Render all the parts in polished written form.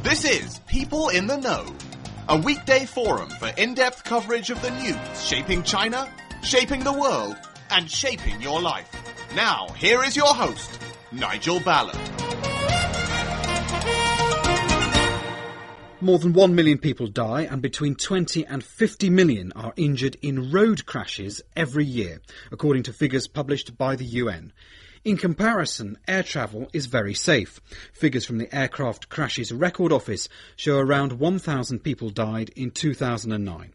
This is People in the Know, a weekday forum for in-depth coverage of the news shaping China, shaping the world, and shaping your life. Now, here is your host, Nigel Ballard. More than 1 million people die and between 20 and 50 million are injured in road crashes every year, according to figures published by the UN. In comparison, air travel is very safe. Figures from the Aircraft Crashes Record Office show around 1,000 people died in 2009.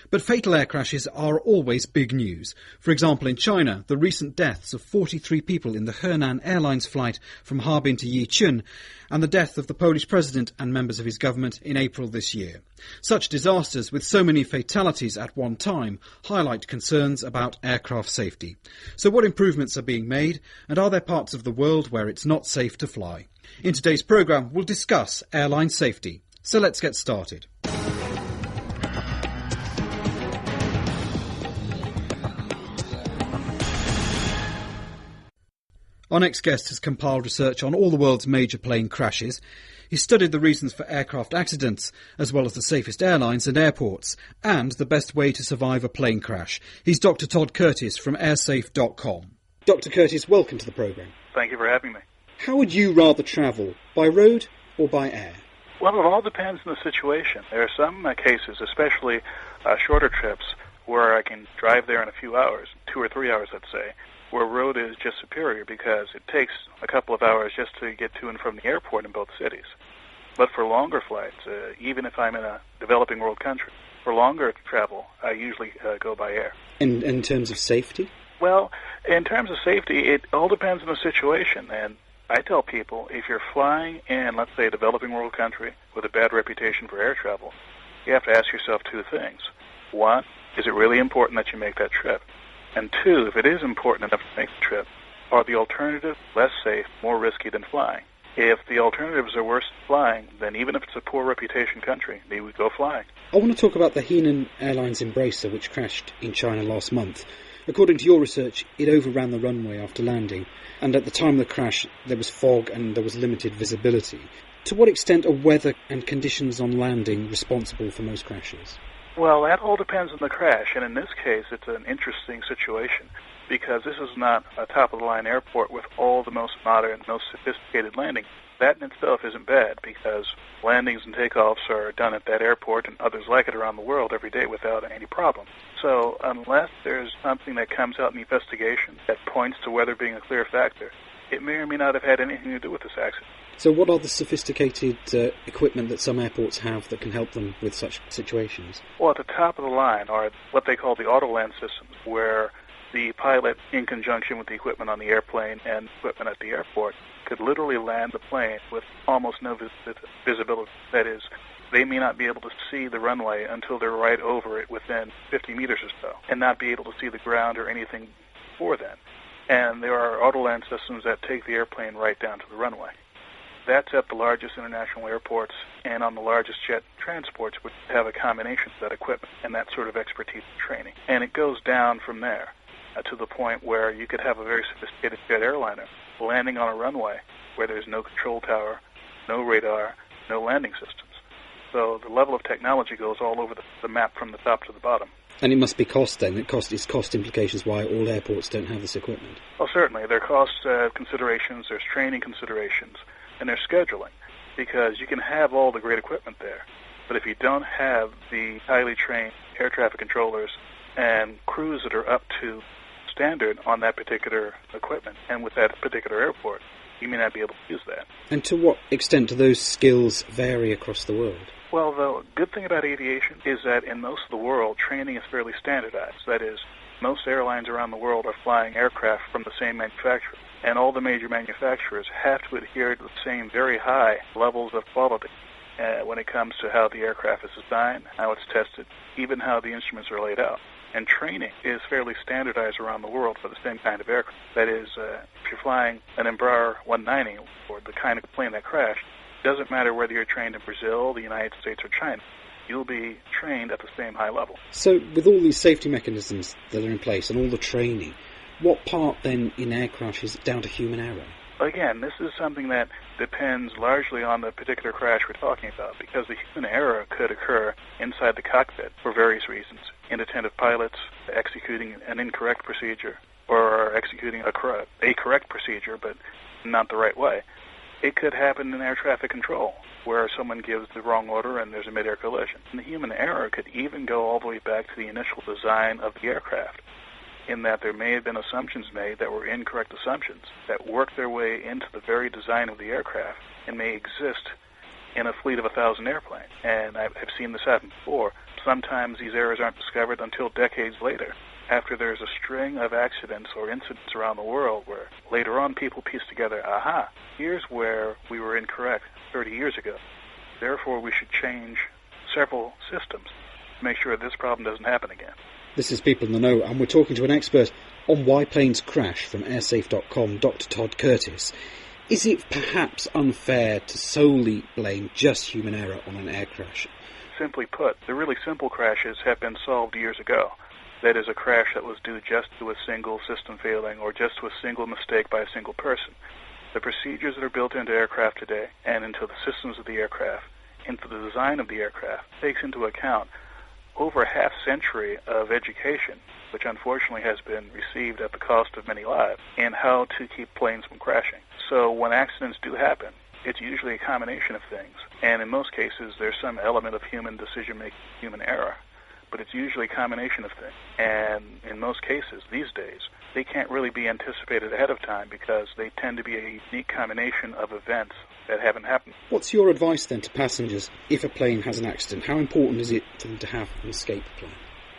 But fatal air crashes are always big news. For example, in China, the recent deaths of 43 people in the Henan Airlines flight from Harbin to Yichun, and the death of the Polish president and members of his government in April this year. Such disasters, with so many fatalities at one time, highlight concerns about aircraft safety. So what improvements are being made, and are there parts of the world where it's not safe to fly? In today's programme, we'll discuss airline safety. So let's get started. Our next guest has compiled research on all the world's major plane crashes. He studied the reasons for aircraft accidents, as well as the safest airlines and airports, and the best way to survive a plane crash. He's Dr. Todd Curtis from airsafe.com. Dr. Curtis, welcome to the programme. Thank you for having me. How would you rather travel, by road or by air? Well, it all depends on the situation. There are some cases, especially shorter trips, where I can drive there in a few hours, 2 or 3 hours, let's say, where road is just superior because it takes a couple of hours just to get to and from the airport in both cities. But for longer flights, even if I'm in a developing world country, for longer travel, I usually go by air. In terms of safety? Well, in terms of safety, it all depends on the situation. And I tell people, if you're flying in, let's say, a developing world country with a bad reputation for air travel, you have to ask yourself two things. One, is it really important that you make that trip? And two, if it is important enough to make the trip, are the alternatives less safe, more risky than flying? If the alternatives are worse than flying, then even if it's a poor reputation country, they would go flying. I want to talk about the Henan Airlines Embracer, which crashed in China last month. According to your research, it overran the runway after landing, and at the time of the crash, there was fog and there was limited visibility. To what extent are weather and conditions on landing responsible for most crashes? Well, that all depends on the crash, and in this case, it's an interesting situation because this is not a top-of-the-line airport with all the most modern, most sophisticated landings. That in itself isn't bad because landings and takeoffs are done at that airport and others like it around the world every day without any problem. So unless there's something that comes out in the investigation that points to weather being a clear factor, it may or may not have had anything to do with this accident. So what are the sophisticated equipment that some airports have that can help them with such situations? Well, at the top of the line are what they call the auto-land systems, where the pilot, in conjunction with the equipment on the airplane and equipment at the airport, could literally land the plane with almost no visibility. That is, they may not be able to see the runway until they're right over it within 50 meters or so, and not be able to see the ground or anything before then. And there are auto-land systems that take the airplane right down to the runway. That's at the largest international airports and on the largest jet transports, which have a combination of that equipment and that sort of expertise and training. And it goes down from there to the point where you could have a very sophisticated jet airliner landing on a runway where there's no control tower, no radar, no landing systems. So the level of technology goes all over the map from the top to the bottom. And it must be cost then. It's cost implications why all airports don't have this equipment. Well, certainly. There are cost considerations, there's training considerations, and there's scheduling, because you can have all the great equipment there, but if you don't have the highly trained air traffic controllers and crews that are up to standard on that particular equipment and with that particular airport, you may not be able to use that. And to what extent do those skills vary across the world? Well, the good thing about aviation is that in most of the world, training is fairly standardized. That is, most airlines around the world are flying aircraft from the same manufacturer, and all the major manufacturers have to adhere to the same very high levels of quality when it comes to how the aircraft is designed, how it's tested, even how the instruments are laid out. And training is fairly standardized around the world for the same kind of aircraft. That is, if you're flying an Embraer 190, or the kind of plane that crashed, it doesn't matter whether you're trained in Brazil, the United States, or China. You'll be trained at the same high level. So with all these safety mechanisms that are in place and all the training, what part then in air crash is down to human error? Again, this is something that depends largely on the particular crash we're talking about, because the human error could occur inside the cockpit for various reasons. Inattentive pilots executing an incorrect procedure, or executing a correct procedure but not the right way. It could happen in air traffic control, where someone gives the wrong order and there's a mid-air collision. And the human error could even go all the way back to the initial design of the aircraft, in that there may have been assumptions made that were incorrect assumptions that work their way into the very design of the aircraft and may exist in a fleet of 1,000 airplanes. And I've seen this happen before. Sometimes these errors aren't discovered until decades later, after there's a string of accidents or incidents around the world where later on people piece together, aha, here's where we were incorrect 30 years ago. Therefore, we should change several systems to make sure this problem doesn't happen again. This is People in the Know, and we're talking to an expert on why planes crash from airsafe.com, Dr. Todd Curtis. Is it perhaps unfair to solely blame just human error on an air crash? Simply put, the really simple crashes have been solved years ago. That is, a crash that was due just to a single system failing or just to a single mistake by a single person. The procedures that are built into aircraft today and into the systems of the aircraft, into the design of the aircraft, takes into account over a half-century of education, which unfortunately has been received at the cost of many lives, in how to keep planes from crashing. So when accidents do happen, it's usually a combination of things, and in most cases there's some element of human decision-making, human error, but it's usually a combination of things. And in most cases these days, they can't really be anticipated ahead of time because they tend to be a unique combination of events that haven't happened. What's your advice then to passengers if a plane has an accident? How important is it for them to have an escape plan?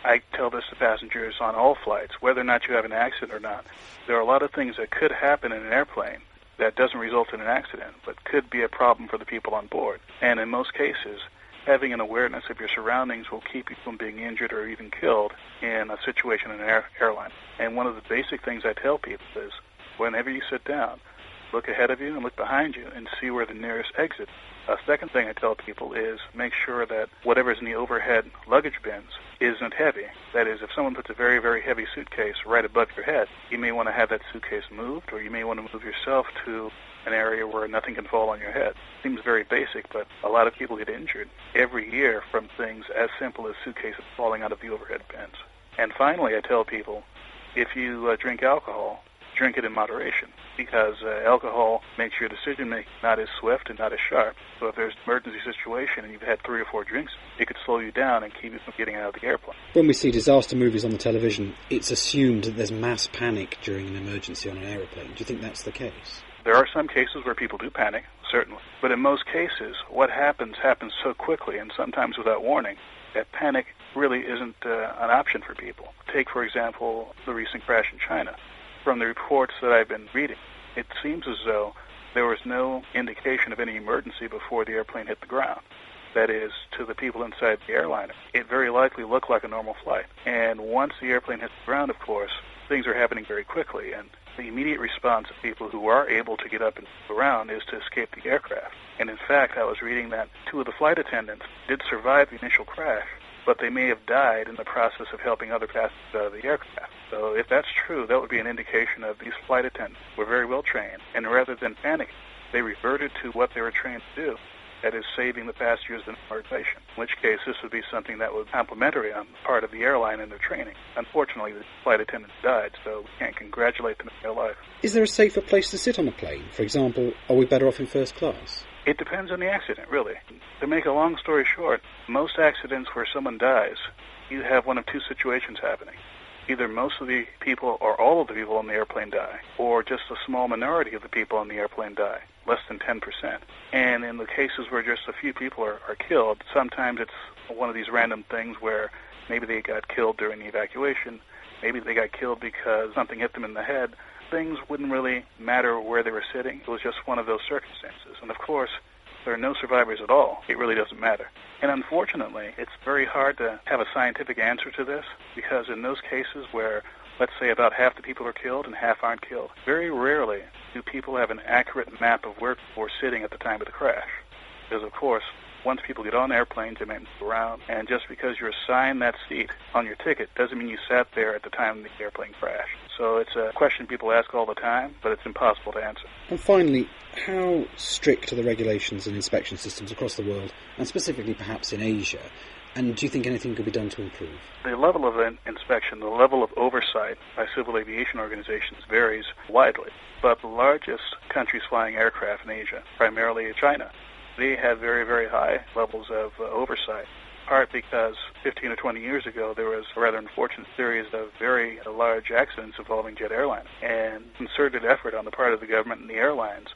I tell this to passengers on all flights, whether or not you have an accident or not. There are a lot of things that could happen in an airplane that doesn't result in an accident, but could be a problem for the people on board. And in most cases, having an awareness of your surroundings will keep you from being injured or even killed in a situation in an airline. And one of the basic things I tell people is, whenever you sit down, look ahead of you and look behind you and see where the nearest exit is. A second thing I tell people is make sure that whatever's in the overhead luggage bins isn't heavy. That is, if someone puts a very, very heavy suitcase right above your head, you may want to have that suitcase moved, or you may want to move yourself to an area where nothing can fall on your head. Seems very basic, but a lot of people get injured every year from things as simple as suitcases falling out of the overhead bins. And finally, I tell people, if you drink alcohol, drink it in moderation, because alcohol makes your decision-making not as swift and not as sharp. So if there's an emergency situation and you've had 3 or 4 drinks, it could slow you down and keep you from getting out of the airplane. When we see disaster movies on the television, it's assumed that there's mass panic during an emergency on an aeroplane. Do you think that's the case? There are some cases where people do panic, certainly. But in most cases, what happens so quickly and sometimes without warning that panic really isn't an option for people. Take, for example, the recent crash in China. From the reports that I've been reading, it seems as though there was no indication of any emergency before the airplane hit the ground. That is, to the people inside the airliner, it very likely looked like a normal flight. And once the airplane hits the ground, of course, things are happening very quickly, and the immediate response of people who are able to get up and move around is to escape the aircraft. And in fact, I was reading that 2 of the flight attendants did survive the initial crash, but they may have died in the process of helping other passengers out of the aircraft. So if that's true, that would be an indication of these flight attendants were very well trained, and rather than panicking, they reverted to what they were trained to do, that is, saving the passengers in embarkation, in which case this would be something that was complimentary on the part of the airline in their training. Unfortunately, the flight attendants died, so we can't congratulate them on their life. Is there a safer place to sit on a plane? For example, are we better off in first class? It depends on the accident, really. To make a long story short, most accidents where someone dies, you have one of 2 situations happening. Either most of the people or all of the people on the airplane die, or just a small minority of the people on the airplane die, less than 10%. And in the cases where just a few people are killed, sometimes it's one of these random things where maybe they got killed during the evacuation, maybe they got killed because something hit them in the head. Things wouldn't really matter where they were sitting. It was just one of those circumstances. And of course, if there are no survivors at all, it really doesn't matter. And unfortunately, it's very hard to have a scientific answer to this, because in those cases where, let's say, about half the people are killed and half aren't killed, very rarely do people have an accurate map of where people were sitting at the time of the crash. Because, of course, once people get on airplanes, they may move around, and just because you're assigned that seat on your ticket doesn't mean you sat there at the time the airplane crashed. So it's a question people ask all the time, but it's impossible to answer. And finally, how strict are the regulations and inspection systems across the world, and specifically perhaps in Asia? And do you think anything could be done to improve? The level of inspection, the level of oversight by civil aviation organizations varies widely. But the largest countries flying aircraft in Asia, primarily China, they have very, very high levels of oversight. Part because 15 or 20 years ago there was a rather unfortunate series of very large accidents involving jet airliners. And concerted effort on the part of the government and the airlines,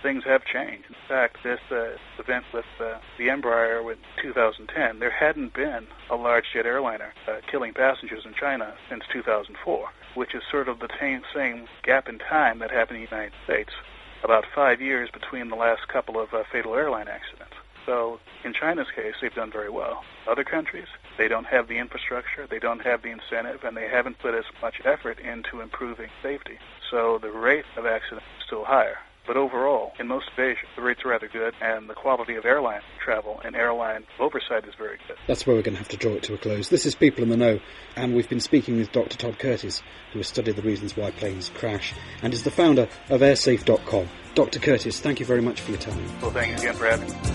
things have changed. In fact, this event with the Embraer in 2010, there hadn't been a large jet airliner killing passengers in China since 2004, which is sort of the same gap in time that happened in the United States, about 5 years between the last couple of fatal airline accidents. So in China's case, they've done very well. Other countries, they don't have the infrastructure, they don't have the incentive, and they haven't put as much effort into improving safety. So the rate of accidents is still higher. But overall, in most of Asia, the rates are rather good, and the quality of airline travel and airline oversight is very good. That's where we're going to have to draw it to a close. This is People in the Know, and we've been speaking with Dr. Todd Curtis, who has studied the reasons why planes crash, and is the founder of airsafe.com. Dr. Curtis, thank you very much for your time. Well, thank you again for having me.